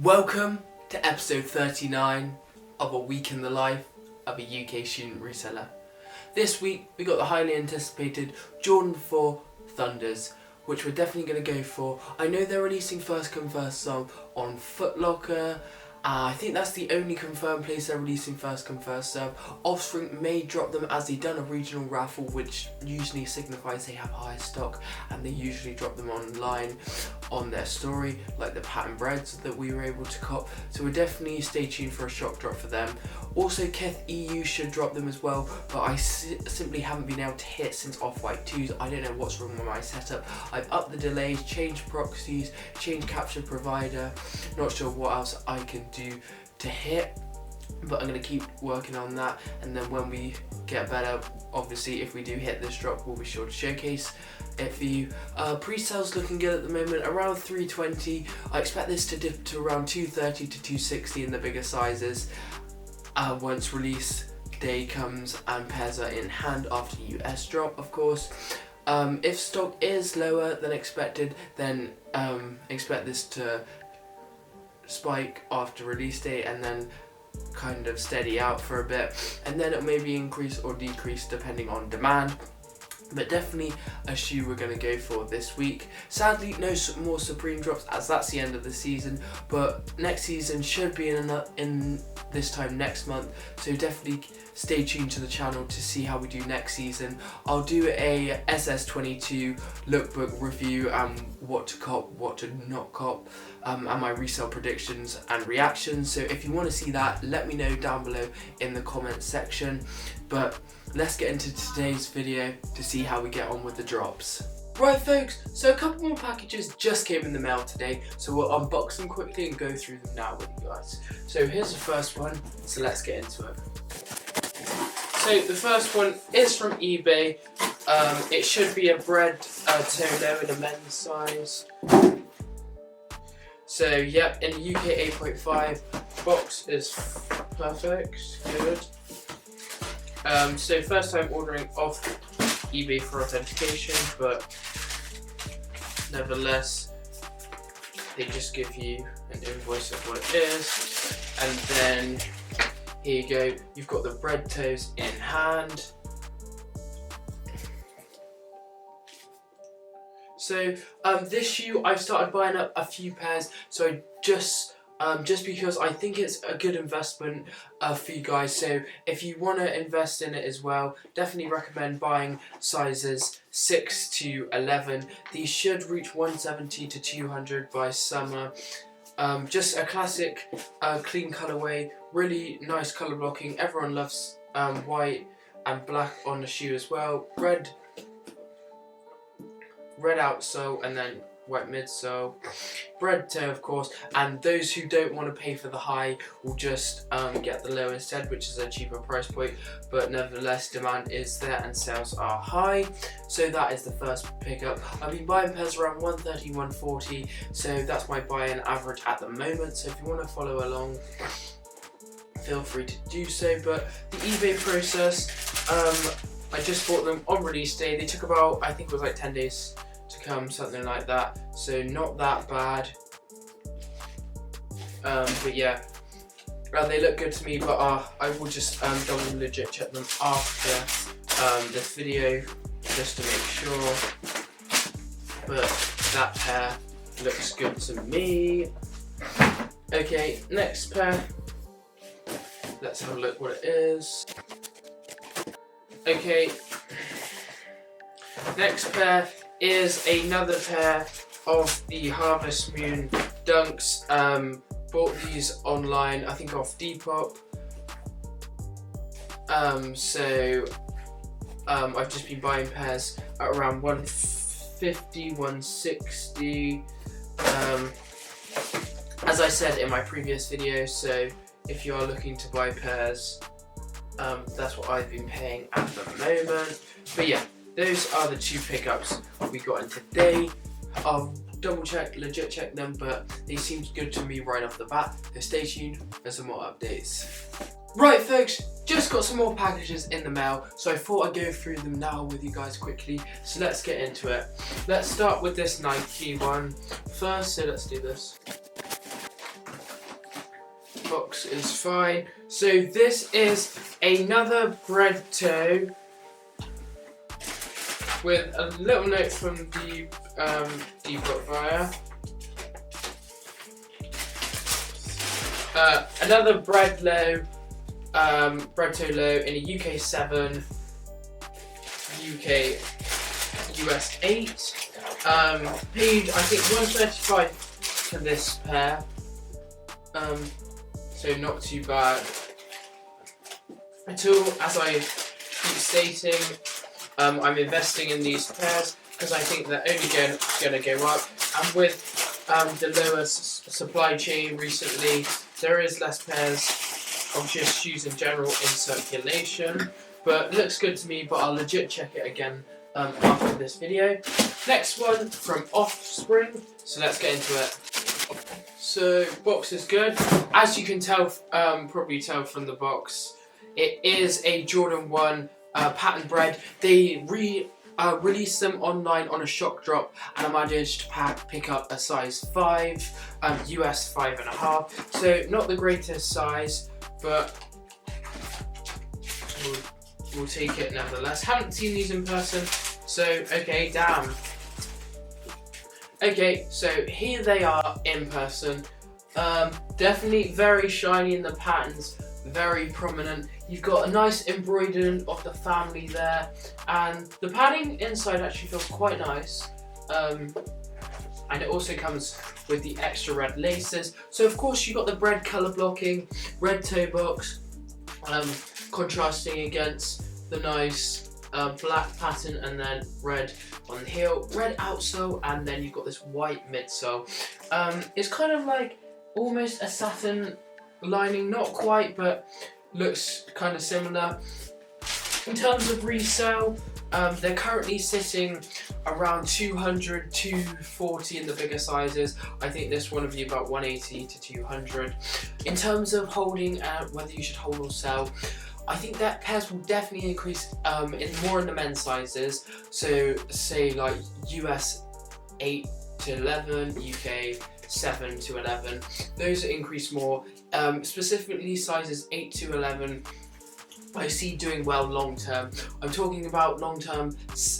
Welcome to episode 39 of A Week in the Life of a UK Student Reseller. This week we got the highly anticipated Jordan 4 Thunders, which we're definitely going to go for. I know they're releasing first come first serve on Foot Locker. I think that's the only confirmed place they're releasing first come first serve. Offspring may drop them as they've done a regional raffle, which usually signifies they have higher stock, and they usually drop them online on their story, like the pattern breads that we were able to cop. So we'll definitely stay tuned for a shock drop for them. Also, Kith EU should drop them as well, but I simply haven't been able to hit since Off-White 2s. I don't know what's wrong with my setup. I've upped the delays, changed proxies, changed capture provider. Not sure what else I can do to hit, but I'm going to keep working on that, and then when we get better, obviously if we do hit this drop, we'll be sure to showcase it for you. Pre-sales looking good at the moment, around 320. I expect this to dip to around 230 to 260 in the bigger sizes once release day comes and pairs are in hand after the US drop, of course. If stock is lower than expected, then expect this to spike after release date and then kind of steady out for a bit, and then it may be increase or decrease depending on demand. But definitely a shoe we're going to go for this week. Sadly, no more Supreme drops as that's the end of the season, but next season should be in this time next month, so definitely stay tuned to the channel to see how we do next season. I'll do a SS22 lookbook review and what to cop, what to not cop, and my resale predictions and reactions. So if you want to see that, let me know down below in the comments section. But let's get into today's video to see how we get on with the drops. Right folks, so a couple more packages just came in the mail today, so we'll unbox them quickly and go through them now with you guys. So here's the first one, so let's get into it. So the first one is from eBay. It should be a bread toe in a men's size. So yep, in the UK 8.5, box is perfect, good. So first time ordering off eBay for authentication, but nevertheless they just give you an invoice of what it is, and then here you go, you've got the bread toes in hand. So this shoe I've started buying up a few pairs, so just because I think it's a good investment for you guys. So if you want to invest in it as well, definitely recommend buying sizes 6 to 11. These should reach 170 to 200 by summer. Just a classic clean colorway, really nice color blocking. Everyone loves white and black on the shoe as well. Red outsole and then white midsole, bread toe of course, and those who don't want to pay for the high will just get the low instead, which is a cheaper price point, but nevertheless demand is there and sales are high. So that is the first pickup. I've been buying pairs around 130, 140, so that's my buy-in average at the moment. So if you want to follow along, feel free to do so. But the eBay process, I just bought them on release day. They took about, I think it was like 10 days to come, something like that, so not that bad. But yeah, they look good to me, but I will just double legit check them after this video just to make sure. But that pair looks good to me. Okay, next pair, let's have a look what it is. Okay, next pair is another pair of the Harvest Moon Dunks. Bought these online, I think off Depop. So I've just been buying pairs at around 150, 160. As I said in my previous video, so if you are looking to buy pairs, that's what I've been paying at the moment. But yeah, those are the two pickups we got in today. I'll double check, legit check them, but they seemed good to me right off the bat. So stay tuned for some more updates. Right folks, just got some more packages in the mail, so I thought I'd go through them now with you guys quickly. So let's get into it. Let's start with this Nike one first, so let's do this. box is fine. So this is another bread toe with a little note from the depot buyer. Another bread toe low in a UK 7, UK US 8. Paid I think £135 for this pair. So not too bad at all. As I keep stating, I'm investing in these pairs because I think they're only going to go up. And with the lower supply chain recently, there is less pairs of just shoes in general in circulation. But looks good to me, but I'll legit check it again after this video. Next one from Offspring, so let's get into it. So box is good. As you can tell, probably tell from the box, it is a Jordan 1 pattern bread. They released them online on a shock drop, and I managed to pick up a size 5, US 5.5. So not the greatest size, but we'll take it nevertheless. Haven't seen these in person, so okay, damn. Okay, so here they are in person. Definitely very shiny in the patterns, very prominent. You've got a nice embroidery of the family there, and the padding inside actually feels quite nice. And it also comes with the extra red laces. So of course you've got the bread colour blocking, red toe box, contrasting against the nice black pattern, and then red on the heel, red outsole, and then you've got this white midsole. It's kind of like almost a satin lining, not quite, but looks kind of similar. In terms of resale, they're currently sitting around 200, 240 in the bigger sizes. I think this one would be about 180 to 200. In terms of holding and whether you should hold or sell, I think that pairs will definitely increase more in the men's sizes. So say like US 8 to 11, UK 7 to 11. Those increase more. Specifically sizes 8 to 11. I see doing well long term. I'm talking about long term,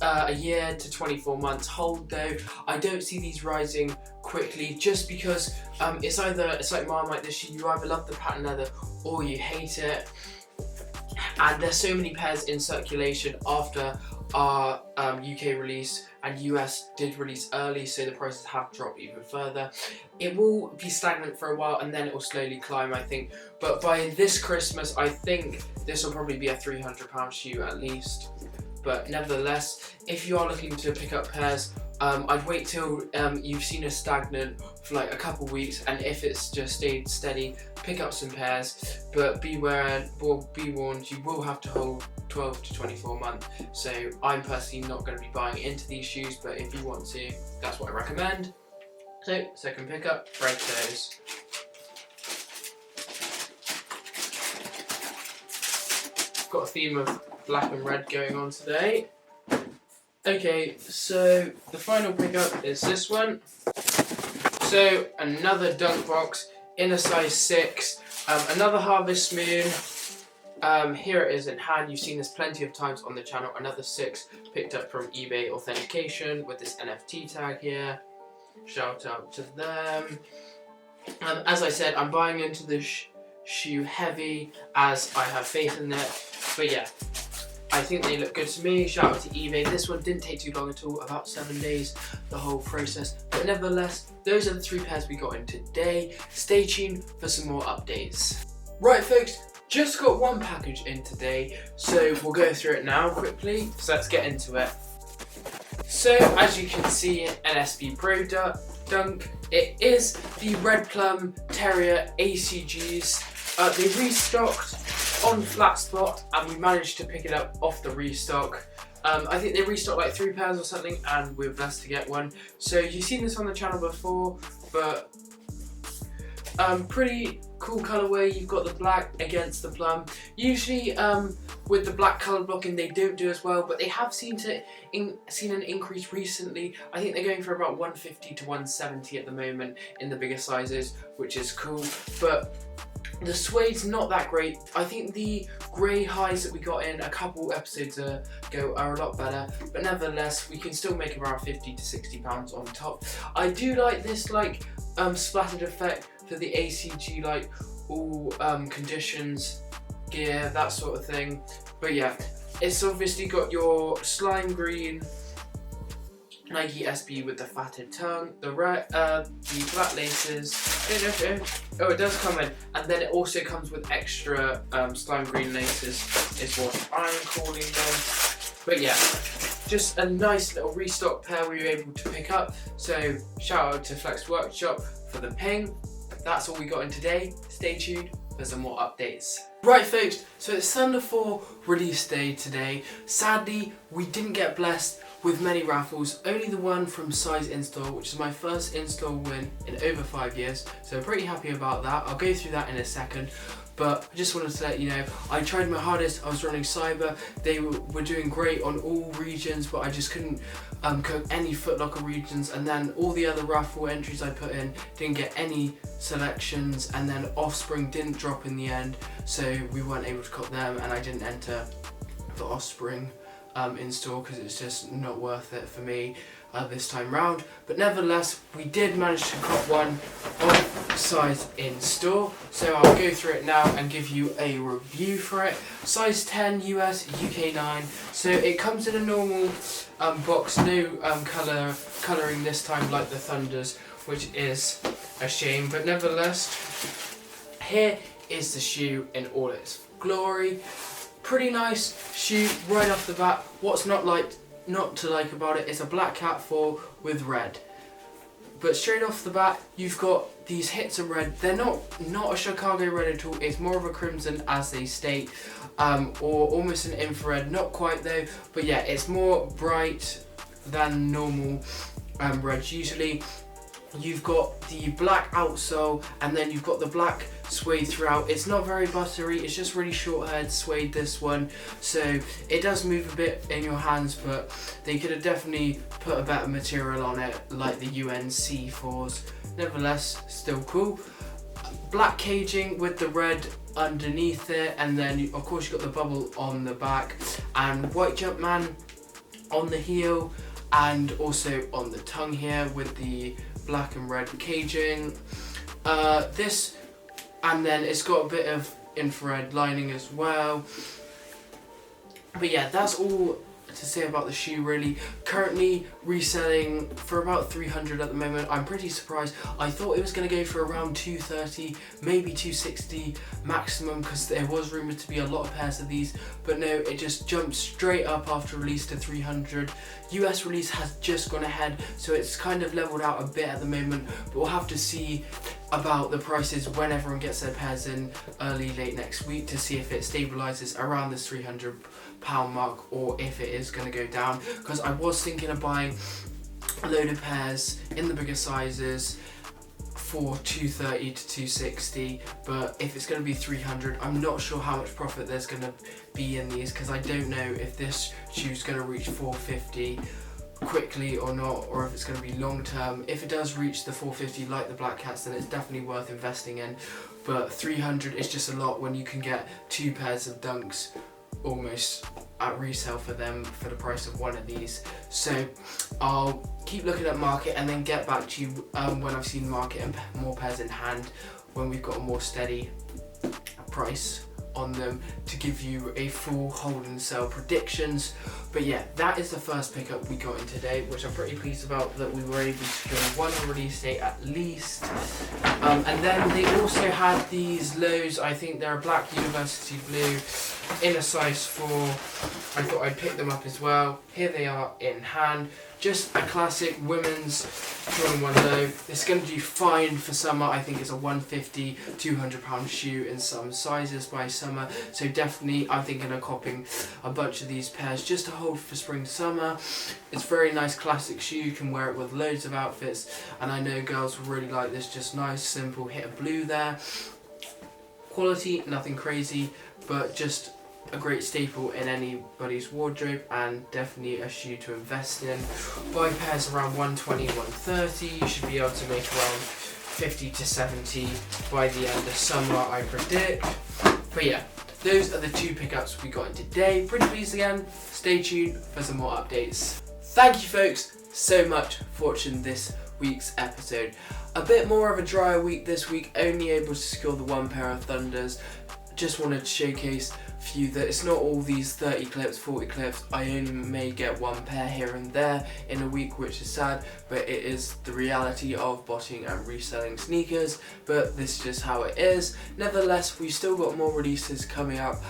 a year to 24 months hold though. I don't see these rising quickly, just because it's like Marmite this year, you either love the pattern leather or you hate it. And there's so many pairs in circulation after our UK release, and US did release early, so the prices have dropped even further. It will be stagnant for a while and then it will slowly climb, I think. But by this Christmas, I think this will probably be a £300 shoe at least. But nevertheless, if you are looking to pick up pairs, I'd wait till you've seen a stagnant for like a couple weeks, and if it's just stayed steady, pick up some pairs. But be warned, you will have to hold 12 to 24 months. So I'm personally not going to be buying into these shoes, but if you want to, that's what I recommend. So second pickup, bread toes. Got a theme of black and red going on today. Okay, so the final pickup is this one. So another dunk box in a size 6, another Harvest Moon. Here it is in hand. You've seen this plenty of times on the channel. Another 6 picked up from eBay authentication with this NFT tag here. Shout out to them. As I said, I'm buying into this shoe heavy as I have faith in it. But yeah, I think they look good to me. Shout out to eBay. This one didn't take too long at all, about 7 days, the whole process. But nevertheless, those are the 3 pairs we got in today. Stay tuned for some more updates. Right folks, just got one package in today, so we'll go through it now quickly. So let's get into it. So as you can see, an SB Pro Dunk. It is the Red Plum Terrier ACGs. They restocked on Flat Spot, and we managed to pick it up off the restock. I think they restocked like 3 pairs or something, and we were blessed to get one. So you've seen this on the channel before, but pretty cool colorway. You've got the black against the plum. Usually with the black color blocking they don't do as well, but they have seen an increase recently. I think they're going for about 150 to 170 at the moment in the bigger sizes, which is cool. But The suede's not that great. I think the grey highs that we got in a couple episodes ago are a lot better, but nevertheless we can still make around £50 to £60 on top. I do like this like splattered effect for the ACG, like all conditions, gear, that sort of thing. But yeah, it's obviously got your slime green Nike SB with the fatted tongue, the black laces. Oh, it does come in, and then it also comes with extra slime green laces, is what I'm calling them. But yeah, just a nice little restock pair we were able to pick up. So shout out to Flex Workshop for the ping. That's all we got in today. Stay tuned for some more updates. Right folks, so it's Thunder 4 release day today. Sadly, we didn't get blessed with many raffles, only the one from Size Install, which is my first install win in over 5 years, so I'm pretty happy about that. I'll go through that in a second, but I just wanted to let you know, I tried my hardest. I was running Cyber, they were doing great on all regions, but I just couldn't cook any Foot Locker regions, and then all the other raffle entries I put in didn't get any selections, and then Offspring didn't drop in the end, so we weren't able to cop them, and I didn't enter the Offspring in store because it's just not worth it for me this time round. But nevertheless, we did manage to cop one of Size in store, so I'll go through it now and give you a review for it. Size 10 US, UK 9. So it comes in a normal box, no colouring this time like the Thunders, which is a shame, but nevertheless, here is the shoe in all its glory. Pretty nice shoe right off the bat. What's not to like about it is a black cat 4 with red. But straight off the bat, you've got these hits of red. They're not a Chicago red at all. It's more of a crimson, as they state, or almost an infrared. Not quite though, but yeah, it's more bright than normal reds. Usually, you've got the black outsole, and then you've got the black suede throughout. It's not very buttery, it's just really short haired suede, this one, so it does move a bit in your hands, but they could have definitely put a better material on it, like the UNC 4s. Nevertheless, still cool. Black caging with the red underneath it, and then of course you've got the bubble on the back, and white Jumpman on the heel, and also on the tongue here with the black and red caging. And then it's got a bit of infrared lining as well. But yeah, that's all to say about the shoe really. Currently reselling for about 300 at the moment. I'm pretty surprised. I thought it was going to go for around 230, maybe 260 maximum, because there was rumoured to be a lot of pairs of these, but no, it just jumped straight up after release to 300. US release has just gone ahead, so it's kind of leveled out a bit at the moment, but we'll have to see about the prices when everyone gets their pairs in late next week to see if it stabilises around this £300 mark, or if it is going to go down, because I was thinking of buying a load of pairs in the bigger sizes for 230 to 260, but if it's going to be 300, I'm not sure how much profit there's going to be in these, because I don't know if this shoe's going to reach 450 quickly or not, or if it's going to be long term. If it does reach the 450 like the Black Cats, then it's definitely worth investing in, but 300 is just a lot when you can get 2 pairs of Dunks almost at resale for them for the price of one of these. So I'll keep looking at market and then get back to you when I've seen market and more pairs in hand, when we've got a more steady price on them, to give you a full hold and sell predictions. But yeah, that is the first pickup we got in today, which I'm pretty pleased about, that we were able to secure one release date at least. And then they also had these lows, I think they're a black university blue in a size 4. I thought I'd pick them up as well. Here they are in hand. Just a classic women's Jordan 1 low. It's going to do fine for summer. I think it's a £150, £200 shoe in some sizes by summer. So definitely I'm thinking of copping a bunch of these pairs just to hold for spring summer. It's a very nice classic shoe. You can wear it with loads of outfits, and I know girls will really like this. Just nice, simple hit of blue there. Quality, nothing crazy, but just a great staple in anybody's wardrobe, and definitely a shoe to invest in. Buy pairs around 120, 130, you should be able to make around 50 to 70 by the end of summer, I predict. But yeah, those are the 2 pickups we got in today. Pretty pleased again. Stay tuned for some more updates. Thank you folks so much for watching this week's episode. A bit more of a drier week this week, only able to secure the 1 pair of Thunders. Just wanted to showcase for you that it's not all these 30 clips, 40 clips. I only may get 1 pair here and there in a week, which is sad, but it is the reality of botting and reselling sneakers, but this is just how it is. Nevertheless, we've still got more releases coming up.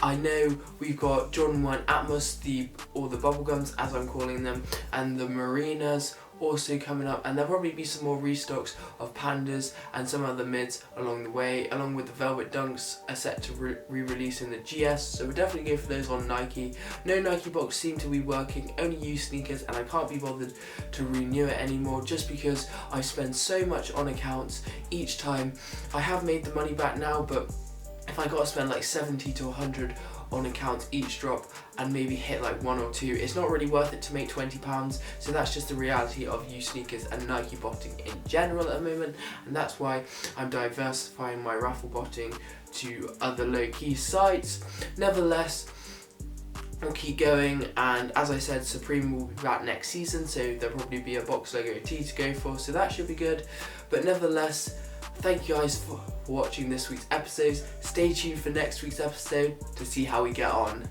I know we've got Jordan 1 Atmos, or the bubblegums as I'm calling them, and the Marinas also coming up, and there'll probably be some more restocks of Pandas and some other mids along the way, along with the Velvet Dunks are set to re-release in the GS, so we'll definitely go for those on Nike. No Nike box seem to be working, only used sneakers, and I can't be bothered to renew it anymore just because I spend so much on accounts each time. I have made the money back now, but if I gotta spend like 70 to 100 on accounts each drop and maybe hit like 1 or 2, it's not really worth it to make £20. So that's just the reality of used sneakers and Nike botting in general at the moment, and that's why I'm diversifying my raffle botting to other low-key sites. Nevertheless, we'll keep going, and as I said, Supreme will be back next season, so there'll probably be a box logo tee to go for, so that should be good. But nevertheless, thank you guys for watching this week's episodes. Stay tuned for next week's episode to see how we get on.